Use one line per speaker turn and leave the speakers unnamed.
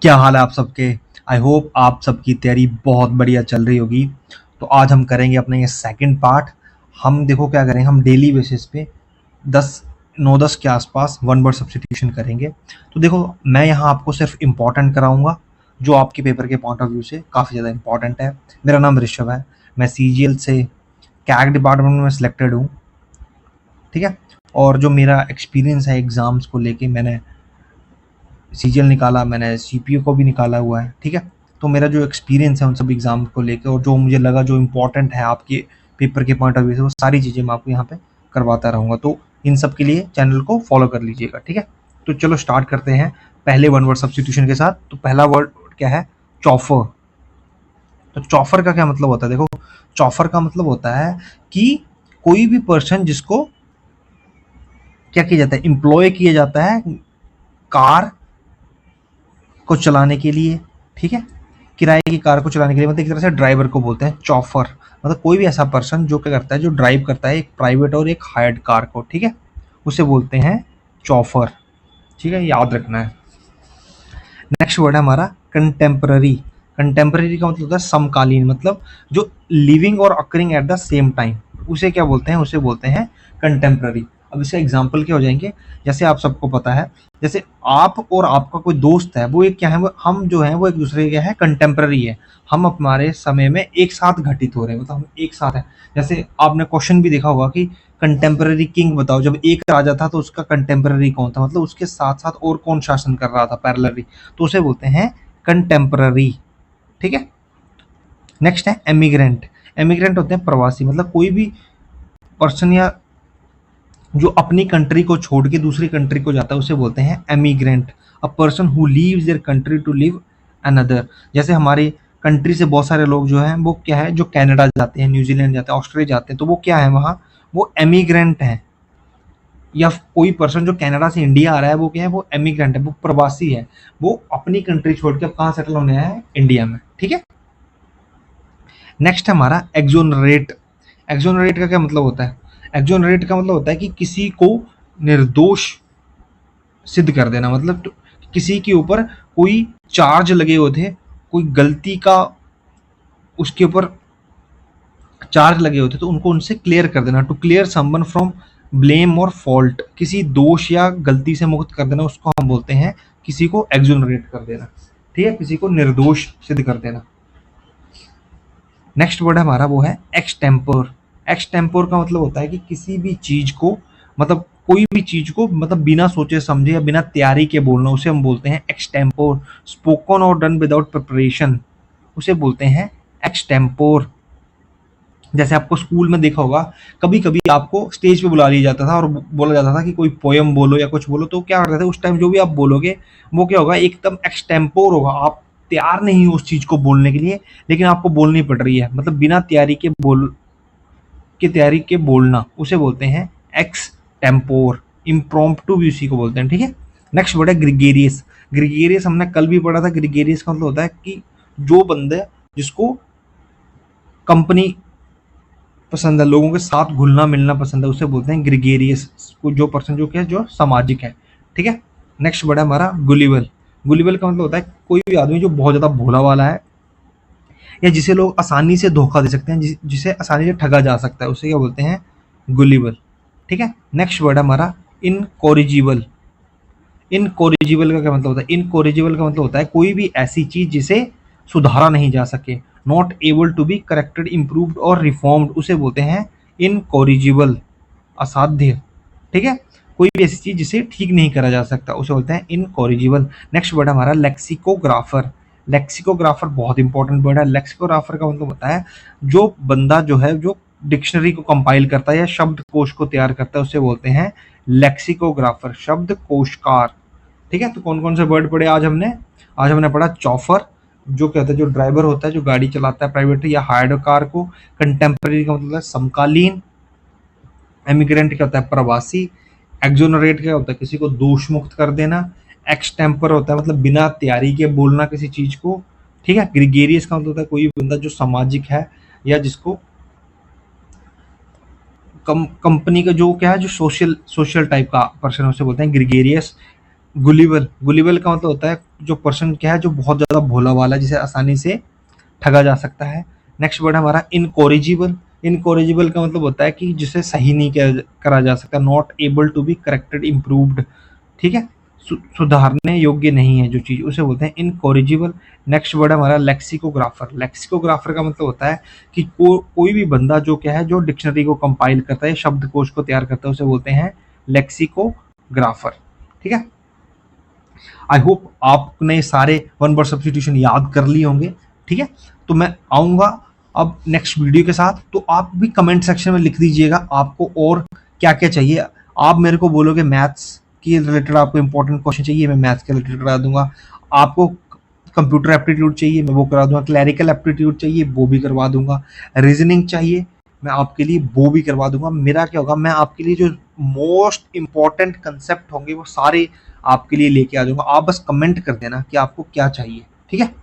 क्या हाल है आप सबके। आई होप आप सबकी तैयारी बहुत बढ़िया चल रही होगी। तो आज हम करेंगे अपना ये सेकंड पार्ट। हम देखो क्या करेंगे, हम डेली बेसिस पे 10 9 10 के आसपास वन वर्ड सब्स्टिट्यूशन करेंगे। तो देखो, मैं यहाँ आपको सिर्फ इम्पोर्टेंट कराऊंगा जो आपके पेपर के पॉइंट ऑफ व्यू से काफ़ी ज़्यादा इंपॉर्टेंट है। मेरा नाम ऋषभ है, मैं CGL से कैग डिपार्टमेंट में सिलेक्टेड हूँ। ठीक है। और जो मेरा एक्सपीरियंस है एग्ज़ाम्स को लेके, मैंने CGL निकाला, मैंने CPO को भी निकाला हुआ है। ठीक है। तो मेरा जो एक्सपीरियंस है उन सब एग्ज़ाम को लेके, और जो मुझे लगा जो इम्पोर्टेंट है आपके पेपर के पॉइंट ऑफ व्यू से, वो सारी चीज़ें मैं आपको यहाँ पे करवाता रहूँगा। तो इन सब के लिए चैनल को फॉलो कर लीजिएगा। ठीक है। तो चलो स्टार्ट करते हैं पहले वन वर्ड सब्स्टिट्यूशन के साथ। तो पहला वर्ड क्या है? चॉफर। तो चॉफर का क्या मतलब होता है? देखो, चॉफर का मतलब होता है कि कोई भी पर्सन जिसको क्या किया जाता है, एम्प्लॉय किया जाता है कार को चलाने के लिए। ठीक है। किराए की कार को चलाने के लिए, मतलब एक तरह से ड्राइवर को बोलते हैं चॉफर। मतलब कोई भी ऐसा पर्सन जो क्या करता है, जो ड्राइव करता है एक प्राइवेट और एक हायर्ड कार को। ठीक है। उसे बोलते हैं चॉफर। ठीक है, याद रखना है। नेक्स्ट वर्ड है हमारा कंटेम्पररी। कंटेम्पररी का मतलब होता है समकालीन, मतलब जो लिविंग और occurring at the same time, उसे क्या बोलते हैं? उसे बोलते हैं कंटेम्पररी। अब इसके एग्जाम्पल क्या हो जाएंगे? जैसे आप सबको पता है, जैसे आप और आपका कोई दोस्त है, वो एक क्या है, वो हम जो है वो एक दूसरे के क्या है, कंटेम्पररी है। हम हमारे समय में एक साथ घटित हो रहे हैं, मतलब हम एक साथ हैं। जैसे आपने क्वेश्चन भी देखा होगा कि कंटेम्पररी किंग बताओ। जब एक राजा था तो उसका कंटेम्पररी कौन था, मतलब उसके साथ साथ और कौन शासन कर रहा था पैरेलली, तो उसे बोलते हैं कंटेम्पररी। ठीक है। नेक्स्ट है एमिग्रेंट। एमिग्रेंट होते हैं प्रवासी, मतलब कोई भी पर्सन या जो अपनी कंट्री को छोड़ के दूसरी कंट्री को जाता है उसे बोलते हैं emigrant. A person who leaves their country to live another. जैसे हमारी कंट्री से बहुत सारे लोग जो हैं वो क्या है, जो कनाडा जाते हैं, न्यूजीलैंड जाते हैं, ऑस्ट्रेलिया जाते हैं, तो वो क्या है वहाँ, वो एमिग्रेंट हैं। या कोई पर्सन जो कनाडा से इंडिया आ रहा है वो क्या है, वो एमिग्रेंट है, वो प्रवासी है। वो अपनी कंट्री छोड़ के अब कहाँ सेटल होने आया है? इंडिया में। ठीक है। नेक्स्ट हमारा एक्सोनरेट। एक्सोनरेट का क्या मतलब होता है? एक्सोनरेट का मतलब होता है कि किसी को निर्दोष सिद्ध कर देना, मतलब किसी के ऊपर कोई चार्ज लगे हुए थे, कोई गलती का उसके ऊपर चार्ज लगे होते तो उनको उनसे क्लियर कर देना। To clear someone from blame और फॉल्ट, किसी दोष या गलती से मुक्त कर देना, उसको हम बोलते हैं किसी को एक्सोनरेट कर देना। ठीक है, किसी को निर्दोष सिद्ध कर देना। नेक्स्ट वर्ड हमारा वो है एक्सटेम्पोर। एक्सटेम्पोर का मतलब होता है कि किसी भी चीज को, मतलब कोई भी चीज को, मतलब बिना सोचे समझे या बिना तैयारी के बोलना, उसे हम बोलते हैं एक्सटेम्पोर। स्पोकन और डन विदाउट प्रिपरेशन, उसे बोलते हैं एक्सटेम्पोर। जैसे आपको स्कूल में देखा होगा, कभी कभी आपको स्टेज पे बुला लिया जाता था और बोला जाता था कि कोई पोयम बोलो या कुछ बोलो, तो क्या करते थे उस टाइम, जो भी आप बोलोगे वो क्या होगा, एकदम एक्सटेम्पोर होगा। आप तैयार नहीं हो उस चीज को बोलने के लिए, लेकिन आपको बोलनी पड़ रही है, मतलब बिना तैयारी के बोलना, उसे बोलते हैं एक्स टेम्पोर। इम्प्रॉम्प्टू भी उसी को बोलते हैं। ठीक है। नेक्स्ट वर्ड है ग्रिगेरियस। ग्रिगेरियस हमने कल भी पढ़ा था। ग्रिगेरियस का मतलब होता है कि जो बंदे, जिसको कंपनी पसंद है, लोगों के साथ घुलना मिलना पसंद है, उसे बोलते हैं ग्रिगेरियस। जो पर्सन जो क्या है, जो सामाजिक है। ठीक है। नेक्स्ट वर्ड है हमारा गुलिबल। गुलिबल का मतलब होता है कोई भी आदमी जो बहुत ज्यादा भोला वाला है, या जिसे लोग आसानी से धोखा दे सकते हैं, जिसे आसानी से ठगा जा सकता है, उसे क्या बोलते हैं? गुलिबल। ठीक है। नेक्स्ट वर्ड है हमारा इनकोरिजिबल। इनकोरिजिबल का क्या मतलब होता है? इनकोरिजिबल का मतलब होता है कोई भी ऐसी चीज जिसे सुधारा नहीं जा सके, not able to be corrected, improved और रिफॉर्म्ड, उसे बोलते हैं इनकोरिजिबल, असाध्य। ठीक है। कोई भी ऐसी चीज जिसे ठीक नहीं करा जा सकता, उसे बोलते हैं इनकोरिजिबल। नेक्स्ट वर्ड हमारा लेक्सिकोग्राफर। लेक्सिकोग्राफर बहुत इंपॉर्टेंट वर्ड है। लेक्सिकोग्राफर का मतलब होता है जो बंदा जो है, जो डिक्शनरी को कंपाइल करता है या शब्द कोश को तैयार करता है, उसे बोलते हैं लेक्सिकोग्राफर, शब्द कोशकार। ठीक है। तो कौन कौन से वर्ड पढ़े आज हमने? आज हमने पढ़ा चॉफर, जो कहते हैं जो ड्राइवर होता है, जो गाड़ी चलाता है प्राइवेट या हायर्ड कार को। कंटेम्पररी का मतलब है समकालीन। एमिग्रेंट क्या होता है? प्रवासी। एक्सोनरेट क्या होता है? किसी को दोष मुक्त कर देना। एक्सटेम्पर होता है मतलब बिना तैयारी के बोलना किसी चीज को। ठीक है। ग्रिगेरियस का मतलब होता है कोई बंदा जो सामाजिक है, या जिसको कंपनी का जो क्या है, जो सोशल टाइप का पर्सन, उसे बोलते हैं ग्रिगेरियस। गुलिबल। गुलिबल का मतलब होता है जो पर्सन क्या है जो बहुत ज़्यादा भोला वाला है, जिसे आसानी से ठगा जा सकता है। नेक्स्ट वर्ड हमारा इनकॉरिजिबल। इनकॉरिजिबल का मतलब होता है कि जिसे सही नहीं करा जा सकता, not able to be corrected improved, ठीक है, सुधारने योग्य नहीं है जो चीज़, उसे बोलते हैं इनकॉरिजिबल। नेक्स्ट वर्ड हमारा लेक्सिकोग्राफर। लेक्सिकोग्राफर का मतलब होता है कि कोई भी बंदा जो क्या है जो डिक्शनरी को कंपाइल करता है, शब्दकोश को तैयार करता है, उसे बोलते हैं लेक्सिकोग्राफर, ठीक है। आई होप आपने सारे वन वर्ड सब्स्टिट्यूशन याद कर लिए होंगे, ठीक है। तो मैं आऊँगा अब नेक्स्ट वीडियो के साथ, तो आप भी कमेंट सेक्शन में लिख दीजिएगा आपको और क्या-क्या चाहिए। आप मेरे को बोलोगे मैथ्स के रिलेटेड आपको इंपॉर्टेंट क्वेश्चन चाहिए, मैं मैथ्स के रिलेटेड करा दूँगा। आपको कंप्यूटर एप्टीट्यूड चाहिए, मैं वो करा दूँगा। क्लैरिकल एप्टीट्यूड चाहिए, वो भी करवा दूँगा। रीजनिंग चाहिए, मैं आपके लिए वो भी करवा दूँगा। मेरा क्या होगा, मैं आपके लिए जो मोस्ट इम्पोर्टेंट कंसेप्ट होंगे वो सारे आपके लिए लेके आ जाऊँगा। आप बस कमेंट कर देना कि आपको क्या चाहिए, ठीक है?